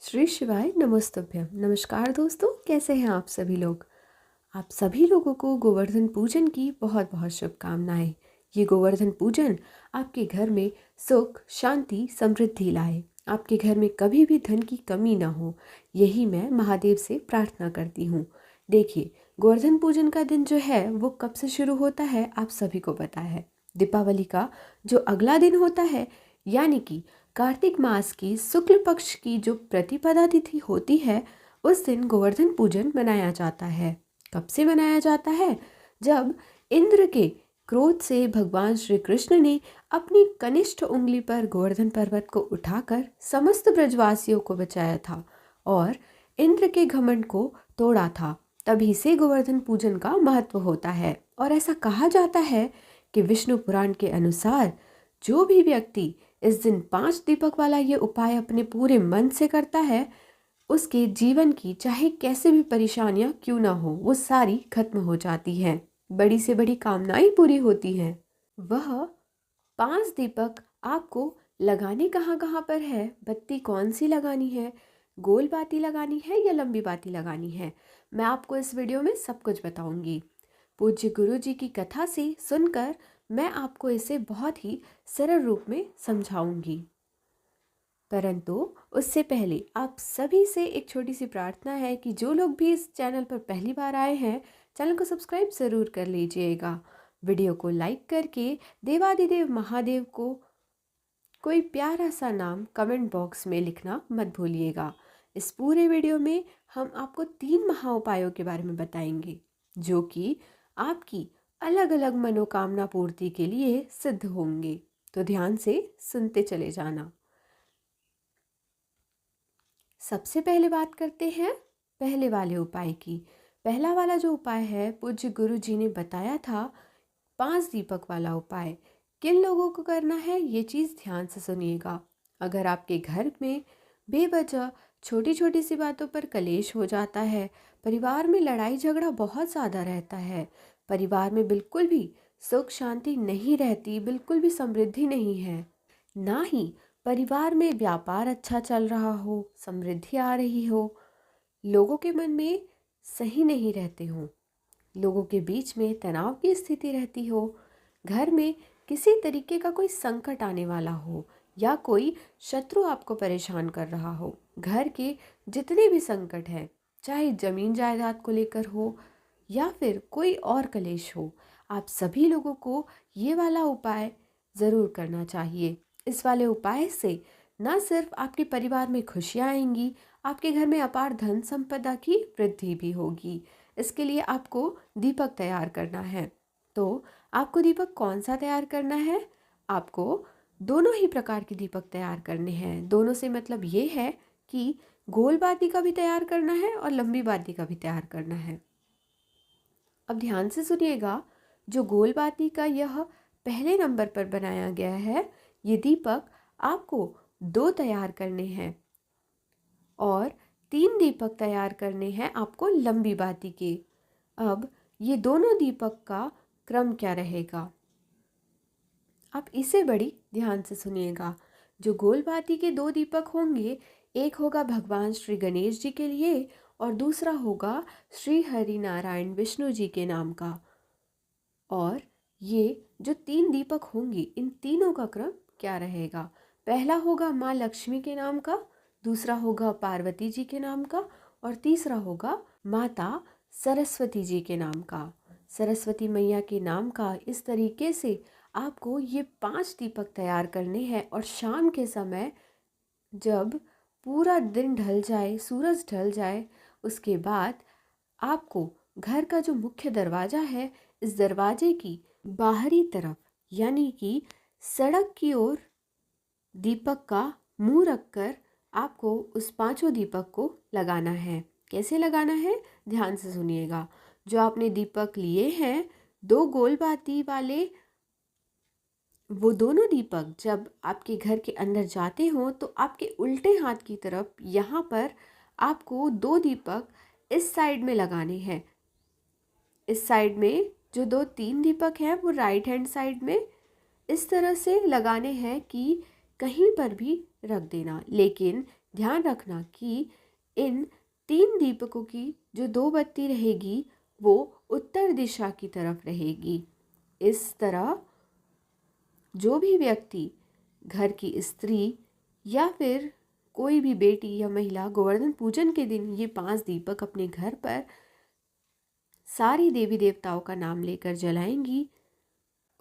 श्री शिवाय नमस्तुभ्यम। नमस्कार दोस्तों, कैसे हैं आप सभी लोग। आप सभी लोगों को गोवर्धन पूजन की बहुत बहुत शुभकामनाएं। ये गोवर्धन पूजन आपके घर में सुख, शांति, समृद्धि लाए। आपके घर में कभी भी धन की कमी ना हो, यही मैं महादेव से प्रार्थना करती हूँ। देखिए, गोवर्धन पूजन का दिन जो है वो कब से शुरू होता है आप सभी को पता है। दीपावली का जो अगला दिन होता है, यानी कि कार्तिक मास की शुक्ल पक्ष की जो प्रतिपदा तिथि होती है, उस दिन गोवर्धन पूजन मनाया जाता है। कब से मनाया जाता है? जब इंद्र के क्रोध से भगवान श्री कृष्ण ने अपनी कनिष्ठ उंगली पर गोवर्धन पर्वत को उठाकर समस्त ब्रजवासियों को बचाया था और इंद्र के घमंड को तोड़ा था। तभी से गोवर्धन पूजन का महत्व होता है। और ऐसा कहा जाता है कि विष्णु पुराण के अनुसार जो भी व्यक्ति इस दिन 5 दीपक वाला ये उपाय अपने पूरे मन से करता है, उसके जीवन की चाहे कैसे भी परेशानियां क्यों ना हो, वो सारी खत्म हो जाती हैं। बड़ी से बड़ी कामनाएं पूरी होती हैं। वह 5 दीपक आपको लगाने कहाँ कहाँ पर है, बत्ती कौन सी लगानी है, गोल बाती लगानी है या लंबी बाती लगानी है, मैं आपको इस वीडियो में सब कुछ बताऊंगी। पूज्य गुरु जी की कथा से सुनकर मैं आपको इसे बहुत ही सरल रूप में समझाऊंगी। परंतु उससे पहले आप सभी से एक छोटी सी प्रार्थना है कि जो लोग भी इस चैनल पर पहली बार आए हैं, चैनल को सब्सक्राइब ज़रूर कर लीजिएगा। वीडियो को लाइक करके देवादिदेव महादेव को कोई प्यारा सा नाम कमेंट बॉक्स में लिखना मत भूलिएगा। इस पूरे वीडियो में हम आपको 3 महा उपायों के बारे में बताएंगे, जो कि आपकी अलग अलग मनोकामना पूर्ति के लिए सिद्ध होंगे। तो ध्यान से सुनते चले जाना। सबसे पहले बात करते हैं पहले वाले उपाय की। पहला वाला जो उपाय है, पूज्य गुरु जी ने बताया था 5 दीपक वाला उपाय। किन लोगों को करना है ये चीज़ ध्यान से सुनिएगा। अगर आपके घर में बेवजह छोटी छोटी सी बातों पर कलेश हो जाता है, परिवार में लड़ाई झगड़ा बहुत ज़्यादा रहता है, परिवार में बिल्कुल भी सुख शांति नहीं रहती, बिल्कुल भी समृद्धि नहीं है, ना ही परिवार में व्यापार अच्छा चल रहा हो, समृद्धि आ रही हो, लोगों के मन में सही नहीं रहते हो, लोगों के बीच में तनाव की स्थिति रहती हो, घर में किसी तरीके का कोई संकट आने वाला हो या कोई शत्रु आपको परेशान कर रहा हो, घर के जितने भी संकट हैं, चाहे जमीन जायदाद को लेकर हो या फिर कोई और कलेश हो, आप सभी लोगों को ये वाला उपाय ज़रूर करना चाहिए। इस वाले उपाय से न सिर्फ आपके परिवार में खुशियाँ आएंगी, आपके घर में अपार धन संपदा की वृद्धि भी होगी। इसके लिए आपको दीपक तैयार करना है। तो आपको दीपक कौन सा तैयार करना है? आपको दोनों ही प्रकार के दीपक तैयार करने हैं। दोनों से मतलब ये है कि गोल बाती का भी तैयार करना है और लंबी बाती का भी तैयार करना है। अब ध्यान से सुनिएगा, जो गोल बाती का यह पहले नंबर पर बनाया गया है, ये दीपक आपको 2 तैयार करने हैं और 3 दीपक तैयार करने हैं आपको लंबी बाती के। अब ये दोनों दीपक का क्रम क्या रहेगा, आप इसे बड़ी ध्यान से सुनिएगा। जो गोल बाती के 2 दीपक होंगे, एक होगा भगवान श्री गणेश जी के लिए और दूसरा होगा श्री हरि नारायण विष्णु जी के नाम का। और ये जो 3 दीपक होंगी, इन तीनों का क्रम क्या रहेगा? पहला होगा माँ लक्ष्मी के नाम का, दूसरा होगा पार्वती जी के नाम का और तीसरा होगा माता सरस्वती जी के नाम का। सरस्वती मैया के नाम का इस तरीके से आपको ये 5 दीपक तैयार करने हैं। और शाम के समय जब पूरा दिन ढल जाए, सूरज ढल जाए, उसके बाद आपको घर का जो मुख्य दरवाज़ा है, इस दरवाजे की बाहरी तरफ यानी कि सड़क की ओर दीपक का मुंह रखकर आपको उस 5 दीपक को लगाना है। कैसे लगाना है, ध्यान से सुनिएगा। जो आपने दीपक लिए हैं 2 गोल बाती वाले, वो दोनों दीपक जब आपके घर के अंदर जाते हों तो आपके उल्टे हाथ की तरफ यहाँ पर आपको 2 दीपक इस साइड में लगाने हैं। इस साइड में जो 3 दीपक हैं वो राइट हैंड साइड में इस तरह से लगाने हैं कि कहीं पर भी रख देना, लेकिन ध्यान रखना कि इन 3 दीपकों की जो 2 बत्ती रहेगी वो उत्तर दिशा की तरफ रहेगी। इस तरह जो भी व्यक्ति, घर की स्त्री या फिर कोई भी बेटी या महिला गोवर्धन पूजन के दिन ये 5 दीपक अपने घर पर सारी देवी देवताओं का नाम लेकर जलाएंगी,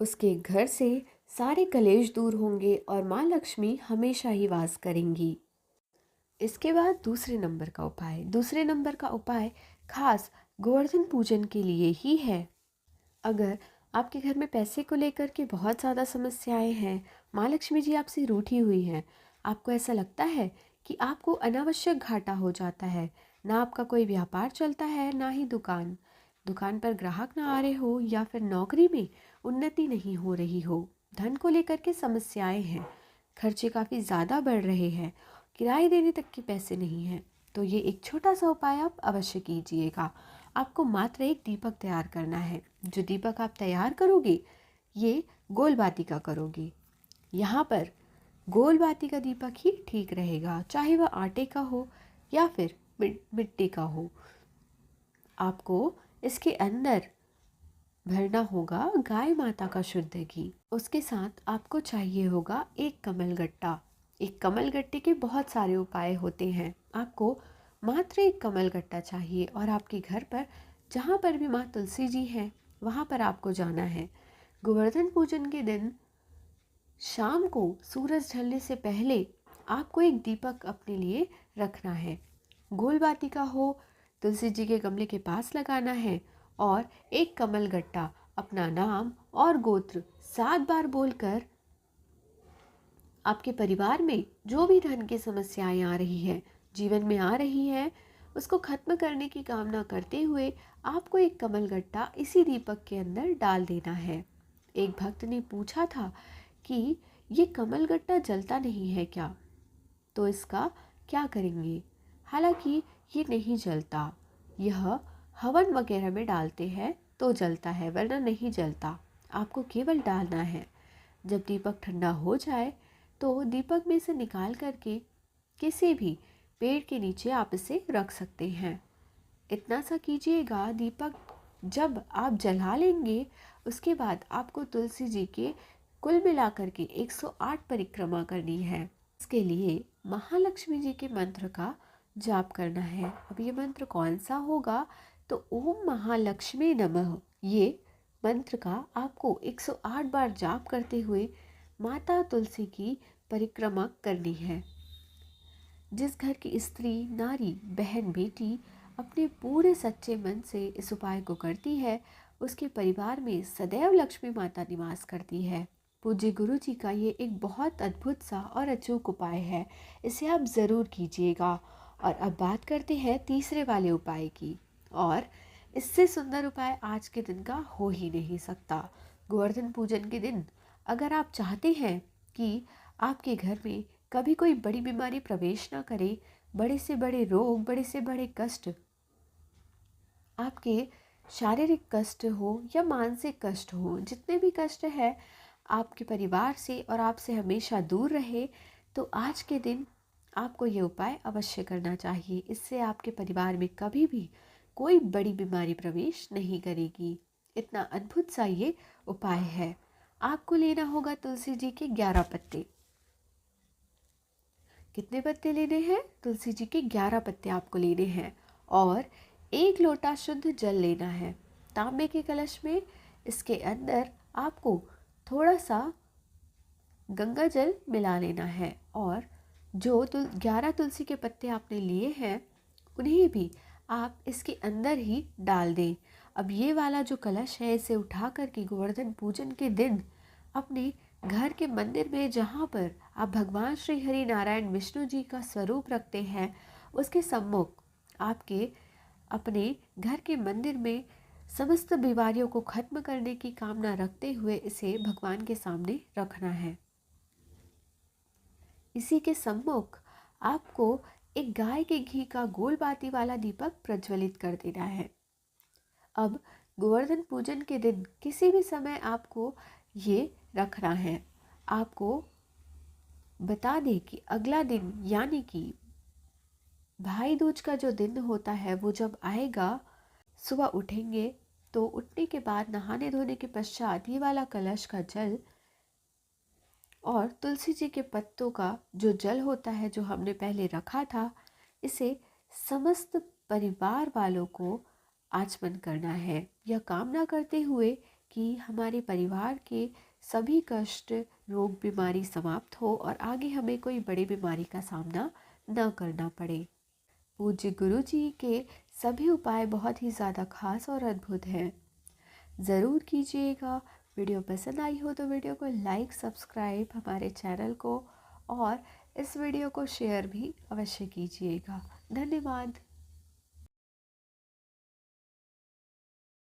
उसके घर से सारे कलेश दूर होंगे और माँ लक्ष्मी हमेशा ही वास करेंगी। इसके बाद दूसरे नंबर का उपाय खास गोवर्धन पूजन के लिए ही है। अगर आपके घर में पैसे को लेकर के बहुत ज़्यादा समस्याएं हैं, माँ लक्ष्मी जी आपसे रूठी हुई हैं, आपको ऐसा लगता है कि आपको अनावश्यक घाटा हो जाता है, ना आपका कोई व्यापार चलता है, ना ही दुकान पर ग्राहक ना आ रहे हो, या फिर नौकरी में उन्नति नहीं हो रही हो, धन को लेकर के समस्याएं हैं, खर्चे काफ़ी ज़्यादा बढ़ रहे हैं, किराए देने तक के पैसे नहीं हैं, तो ये एक छोटा सा उपाय आप अवश्य कीजिएगा। आपको मात्र एक दीपक तैयार करना है। जो दीपक आप तैयार करोगे ये गोल बाती का करोगे। यहाँ पर गोल बाती का दीपक ही ठीक रहेगा, चाहे वह आटे का हो या फिर मिट्टी का हो। आपको इसके अंदर भरना होगा गाय माता का शुद्ध घी। उसके साथ आपको चाहिए होगा एक कमल गट्टा। एक कमल गट्टे के बहुत सारे उपाय होते हैं, आपको मात्र एक कमल गट्टा चाहिए और आपके घर पर जहाँ पर भी माँ तुलसी जी हैं वहाँ पर आपको जाना है। गोवर्धन पूजन के दिन शाम को सूरज ढलने से पहले आपको एक दीपक अपने लिए रखना है। गोल बाती का हो, तुलसी जी के गमले के पास लगाना है और एक कमल गट्टा अपना नाम और गोत्र 7 बार बोलकर आपके परिवार में जो भी धन की समस्याएं आ रही है, जीवन में आ रही है, उसको खत्म करने की कामना करते हुए आपको एक कमल गट्टा इसी दीपक के अंदर डाल देना है। एक भक्त ने पूछा था कि ये कमल गट्टा जलता नहीं है क्या, तो इसका क्या करेंगे? हालांकि ये नहीं जलता, यह हवन वगैरह में डालते हैं तो जलता है, वरना नहीं जलता। आपको केवल डालना है। जब दीपक ठंडा हो जाए तो दीपक में से निकाल करके किसी भी पेड़ के नीचे आप इसे रख सकते हैं। इतना सा कीजिएगा, दीपक जब आप जला लेंगे उसके बाद आपको तुलसी जी के कुल मिलाकर के 108 परिक्रमा करनी है। इसके लिए महालक्ष्मी जी के मंत्र का जाप करना है। अब ये मंत्र कौन सा होगा? तो ओम महालक्ष्मी नमः, ये मंत्र का आपको 108 बार जाप करते हुए माता तुलसी की परिक्रमा करनी है। जिस घर की स्त्री, नारी, बहन, बेटी अपने पूरे सच्चे मन से इस उपाय को करती है, उसके परिवार में सदैव लक्ष्मी माता निवास करती है। पूज्य गुरु जी का ये एक बहुत अद्भुत सा और अचूक उपाय है, इसे आप ज़रूर कीजिएगा। और अब बात करते हैं तीसरे वाले उपाय की, और इससे सुंदर उपाय आज के दिन का हो ही नहीं सकता। गोवर्धन पूजन के दिन अगर आप चाहते हैं कि आपके घर में कभी कोई बड़ी बीमारी प्रवेश ना करे, बड़े से बड़े रोग, बड़े से बड़े कष्ट, आपके शारीरिक कष्ट हो या मानसिक कष्ट हो, जितने भी कष्ट है आपके परिवार से और आपसे हमेशा दूर रहे, तो आज के दिन आपको ये उपाय अवश्य करना चाहिए। इससे आपके परिवार में कभी भी कोई बड़ी बीमारी प्रवेश नहीं करेगी। इतना अद्भुत सा ये उपाय है। आपको लेना होगा तुलसी जी के 11 पत्ते। कितने पत्ते लेने हैं? तुलसी जी के 11 पत्ते आपको लेने हैं और 1 लोटा शुद्ध जल लेना है तांबे के कलश में। इसके अंदर आपको थोड़ा सा गंगा जल मिला लेना है और जो 11 तुलसी के पत्ते आपने लिए हैं उन्हें भी आप इसके अंदर ही डाल दें। अब ये वाला जो कलश है इसे उठा करके गोवर्धन पूजन के दिन अपने घर के मंदिर में, जहाँ पर आप भगवान श्री हरि नारायण विष्णु जी का स्वरूप रखते हैं, उसके सम्मुख आपके अपने घर के मंदिर में समस्त बीमारियों को खत्म करने की कामना रखते हुए इसे भगवान के सामने रखना है। इसी के सम्मुख आपको एक गाय के घी का गोल बाती वाला दीपक प्रज्वलित कर देना है। अब गोवर्धन पूजन के दिन किसी भी समय आपको ये रखना है। आपको बता दें कि अगला दिन यानी कि भाई दूज का जो दिन होता है वो जब आएगा, सुबह उठेंगे तो उठने के बाद नहाने धोने के पश्चात ये वाला कलश का जल और तुलसी जी के पत्तों का जो जल होता है जो हमने पहले रखा था, इसे समस्त परिवार वालों को आचमन करना है, यह कामना करते हुए कि हमारे परिवार के सभी कष्ट, रोग, बीमारी समाप्त हो और आगे हमें कोई बड़ी बीमारी का सामना न करना पड़े। पूज्य गुरु जी के सभी उपाय बहुत ही ज़्यादा खास और अद्भुत हैं, ज़रूर कीजिएगा। वीडियो पसंद आई हो तो वीडियो को लाइक, सब्सक्राइब हमारे चैनल को और इस वीडियो को शेयर भी अवश्य कीजिएगा। धन्यवाद।